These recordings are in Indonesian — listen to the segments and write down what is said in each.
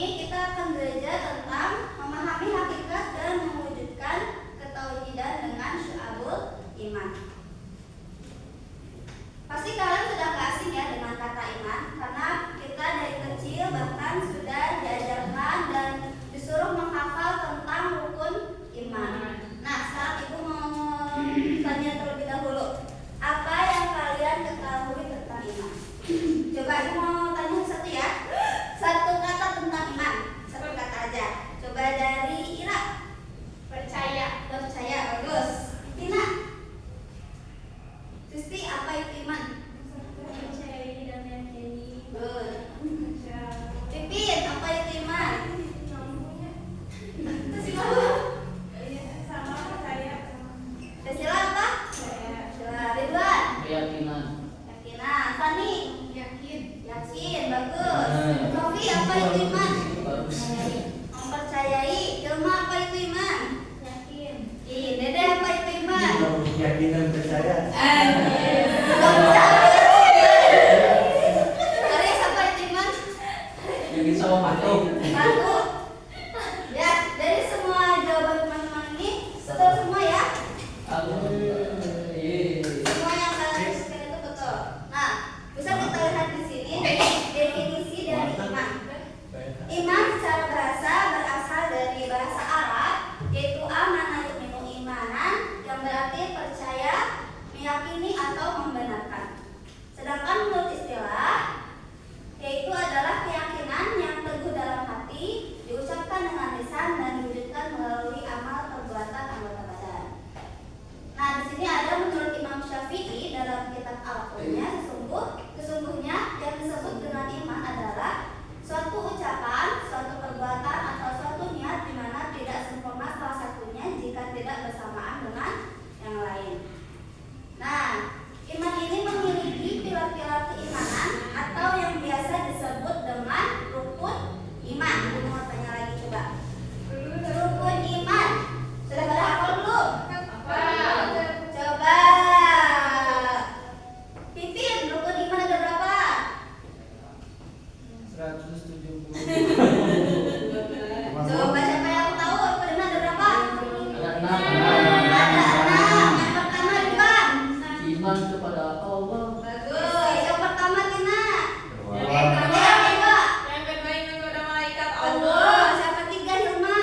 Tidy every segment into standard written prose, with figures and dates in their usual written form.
ini kita akan belajar tentang memahami hakikat dan mewujudkan ketauhidan dengan syu'abul iman. Pasti kalian sudah gak asing ya dengan kata iman, karena kita dari kecil bahkan sudah diajarkan dan disuruh menghafal tentang rukun iman. Nah, sekarang ibu mau tanya terlebih dahulu, apa yang kalian ketahui tentang iman? Coba ibu mau tanya satu ya. Satu kata tentang iman, satu kata aja. Coba dari Ira. Percaya. Percaya, bagus. Tina. Susti, apa itu iman? Percayai dan yakini. Good. Pipin, apa itu iman? Sama percaya. Sila apa? Sila Ridwan. Keyakinan. Yakinan. Fani. Yakin. Yakin, bagus. Novi, apa itu iman? Mempercayai. Ilma, apa itu iman? Yakin. Dede, apa itu iman? Yakin dan percaya. Aris, apa itu iman? Yakin sama patuh. Satu. Ya, dari semua jawaban teman-teman ini betul semua ya? Semua yang kalian sebutkan itu betul. Nah, bisa kita lihat di sini definisi dari iman. Iman secara bahasa berasal dari bahasa Arab, yaitu amana yu'minu imanan, yang berarti percaya, meyakini atau membenarkan. Sedangkan menurut istilah, yaitu adalah keyakinan yang teguh dalam hati, diucapkan dengan lisan dan diwujudkan melalui amal perbuatan anggota badan. Nah, di sini ada menurut Imam Syafi'i dalam kitab Al-Qur'annya, sesungguhnya yang disebut dengan iman adalah suatu ucapan, suatu perbuatan atau suatu niat di mana tidak sempurna salah satunya jika tidak bersamaan dengan yang lain. Nah, iman ini memiliki pilar-pilar keimanan atau yang biasa disebut dengan rukun iman. Ibu mau tanya lagi coba. Rukun iman. Sudah pada hafal belum? Coba. Pipin, rukun iman ada berapa? 170. Coba siapa yang tahu rukun iman ada berapa? Ada 6. Ada 6. Yang pertama Ridwan. Iman kepada Allah. Bagus. Yang pertama Tina. Dua. Yang kedua. Yang kedua iman kepada malaikat Bagus. Yang ketiga Hilma.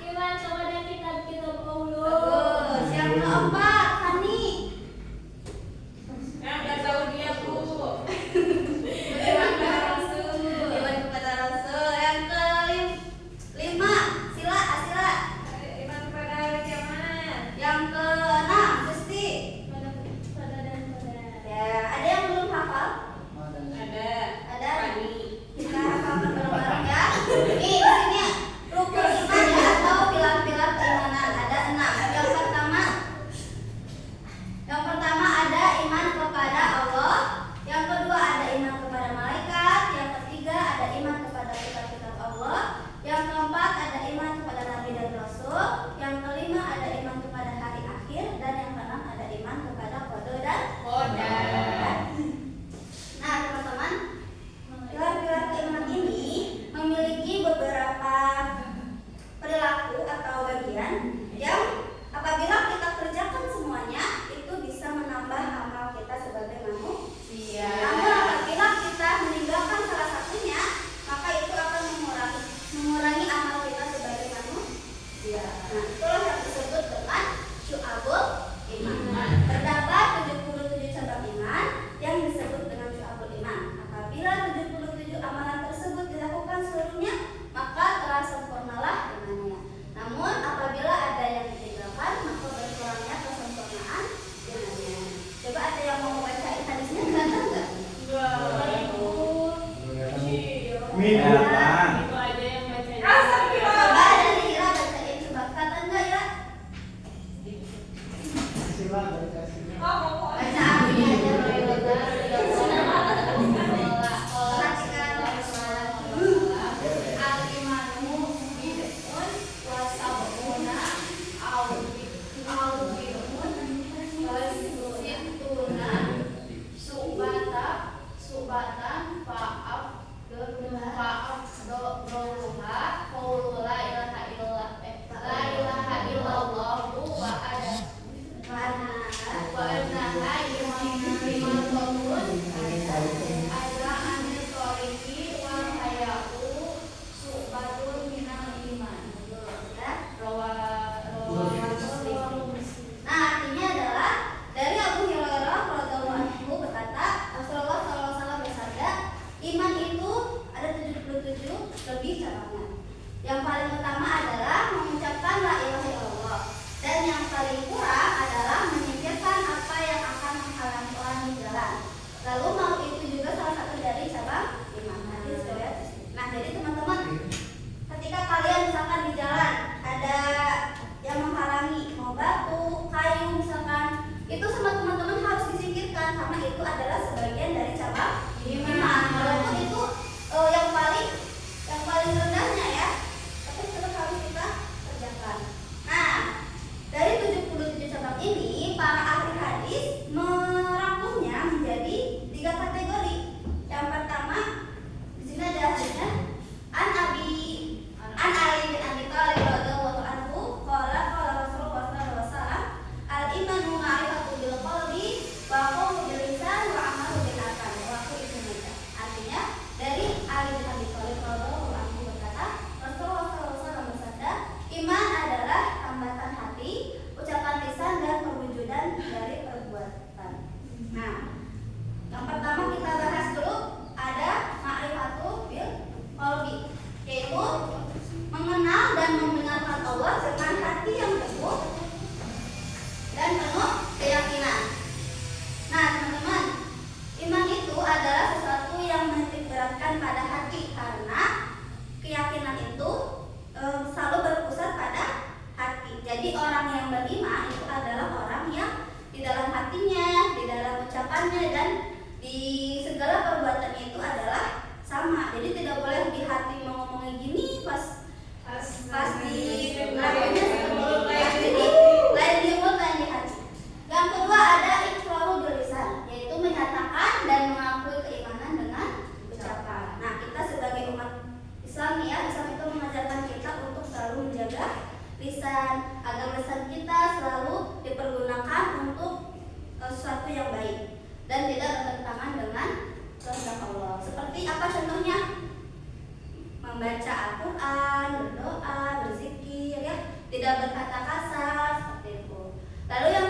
Iman kepada kitab-kitab Allah. Bagus. Yang keempat Fani. Yang udah tahu dia Bu. Iman kepada Rasul. Yang kelima Sila Asila. Iman kepada hari kiamat. Yang keenam Susti. Pada dan pada. Ya, ada yang belum hafal? Ada. Ada. Kita hafalkan bareng-bareng ya. Ini di sini rukun iman ya, atau pilar-pilar keimanan ada 6. Yang pertama ada iman kepada Allah. Yang kedua ada iman kepada malaikat. Yang ketiga ada iman kepada kitab-kitab Allah. Yang keempat ada iman kepada nabi dan rasul. Yang kelima ada iman kepada hari akhir. Dan yang keenam ada iman kepada qada dan qadar. Nah, teman-teman, pilar-pilar keimanan ini memiliki beberapa perilaku atau bagian yang apabila kita kerjakan semuanya itu bisa menambah amal kita sebagai manusia. Namun apabila kita meninggalkan salah satunya, maka itu akan mengurangi amal kita sebagai manusia. Nah, itulah yang disebut dengan syu'abul iman. Terdapat 77 cabang iman yang disebut dengan syu'abul iman. Apabila 77 amalan tersebut dilakukan seluruhnya, maka telah sempurnalah imannya. Namun apabila ada yang ditinggalkan, maka berkurangnya kesempurnaan imannya. Coba ada yang mau baca hadisnya, kelihatan nggak? Apa? Itu aja yang baca. Coba dari Ira bacain, coba kelihatan nggak Ira? Sila baca sila. Baca artinya aja. Subatan, fa'af, Yang paling utama adalah mengucapkan la ilaha illallah. Dan yang paling kurang adalah menyingkirkan apa yang akan menghalangi orang di jalan. Lalu mau itu juga salah satu dari cabang iman. Hadis riwayat Muslim. Nah, jadi teman-teman, ketika kalian misalkan di jalan ada yang menghalangi, mau batu, kayu misalkan, itu sama teman-teman harus disingkirkan karena itu adalah sebagian dari cabang iman. Walaupun itu yang paling rendahnya ya, tapi tetap harus kita kerjakan. Nah, dari 77 cabang ini, para ahli hadis merangkumnya menjadi 3 kategori. Yang pertama, di sini ada hadisnya, an Ali bin Abi Thalib radhiyallahu anhu qala Rasulullah sallallahu alaihi wasallam al-imanu ma'rifatu bil qalbi wa qawlu bil lisan wa amalu bil arkan wa Ibnu Majah. Artinya dari Ali bin Abi Thalib radhiyallahu anhu berkata, Rasulullah sallallahu alaihi wasallam bersabda, iman adalah hambatan hati, ucapan lisan dan perwujudan dari perbuatan. Nah, yang pertama kita bahas dulu ada ma'rifatu bil qalbi, yaitu mengenal dan membenarkan Allah dengan hati yang teguh dan penuh keyakinan. Nah, teman-teman, iman itu adalah sesuatu yang menitik beratkan pada hati karena keyakinan itu selalu berpusat pada hati. Jadi orang yang beriman itu adalah orang yang di dalam hatinya, di dalam ucapannya dan di segala perbuatannya itu adalah sama. Jadi tidak boleh di hati mau ngomongnya gini pas di lakunya seperti ini, lain di mulut, lain di hati. Yang kedua ada iqraru bil lisan, yaitu menyatakan dan mengakui keimanan dengan ucapan. Nah, kita sebagai umat Islam nih ya, Islam itu mengajarkan kita untuk selalu menjaga lisan agar lisan kita selalu dipergunakan untuk sesuatu yang baik dan tidak bertentangan dengan kehendak Allah. Seperti apa contohnya? Membaca Al-Quran, berdoa, berzikir ya, tidak berkata kasar seperti itu. Lalu yang